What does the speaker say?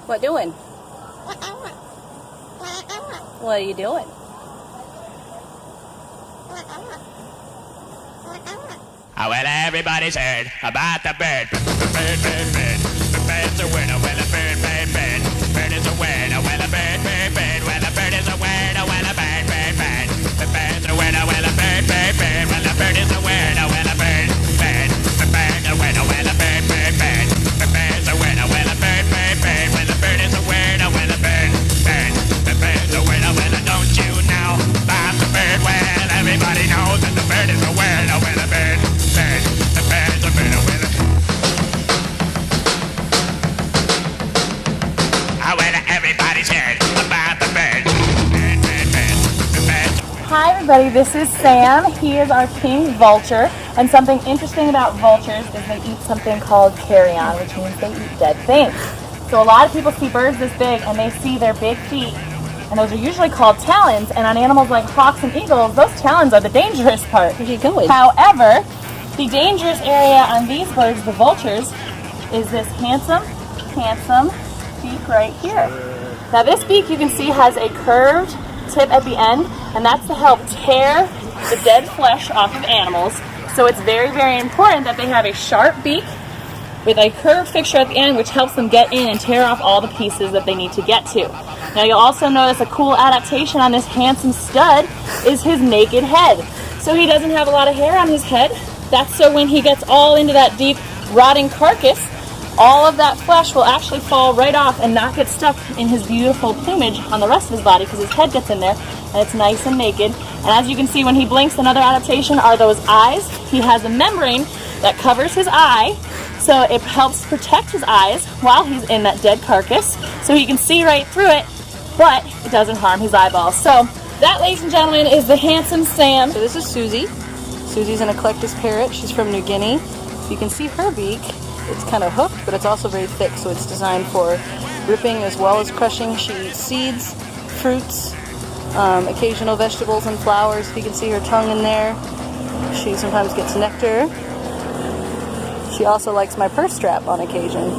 What doing? What are you doing? Oh, well, everybody's heard about the bird. Bird, bird, bird. The bird's a winner. Well, a bird, bird, bird. Bird is a winner. Well, a bird, bird, bird. Well, a bird is a winner. Well, a bird, bird, bird. The bird's a winner. Well, a bird, bird, bird. Well, a bird is a winner. Well, a bird, bird. The bird's a winner. Well, a bird, bird, bird. The bird's a winner. Well, a bird, bird, bird. Well, a bird is a winner. Well, a bird, bird. The bird's a winner. Well, don't you know about the bird? Well, everybody knows that the bird is a winner. Well, a bird. The bird's a winner, winner. Well, everybody's heard about the bird. Bird, bird, bird. The bird's. Hi everybody, this is Sam. He is our king vulture. And something interesting about vultures is they eat something called carrion, which means they eat dead things. So a lot of people see birds this big and they see their big feet, and those are usually called talons. And on animals like hawks and eagles, those talons are the dangerous part. Where are you going? However, the dangerous area on these birds, the vultures, is this handsome beak right here. Now this beak, you can see, has a curved tip at the end, and that's to help tear the dead flesh off of animals. So it's very, very important that they have a sharp beak with a curved fixture at the end, which helps them get in and tear off all the pieces that they need to get to. Now you'll also notice a cool adaptation on this handsome stud is his naked head. So he doesn't have a lot of hair on his head. That's so when he gets all into that deep rotting carcass, all of that flesh will actually fall right off and not get stuck in his beautiful plumage on the rest of his body, because his head gets in there and it's nice and naked. And as you can see, when he blinks, another adaptation are those eyes. He has a membrane that covers his eye, so it helps protect his eyes while he's in that dead carcass, so he can see right through it, but it doesn't harm his eyeballs. So that, ladies and gentlemen, is the handsome Sam. So this is Susie. Susie's an eclectus parrot. She's from New Guinea. You can see her beak. It's kind of hooked, but it's also very thick, so it's designed for ripping as well as crushing. She eats seeds, fruits, occasional vegetables and flowers. You can see her tongue in there. She sometimes gets nectar. She also likes my purse strap on occasion.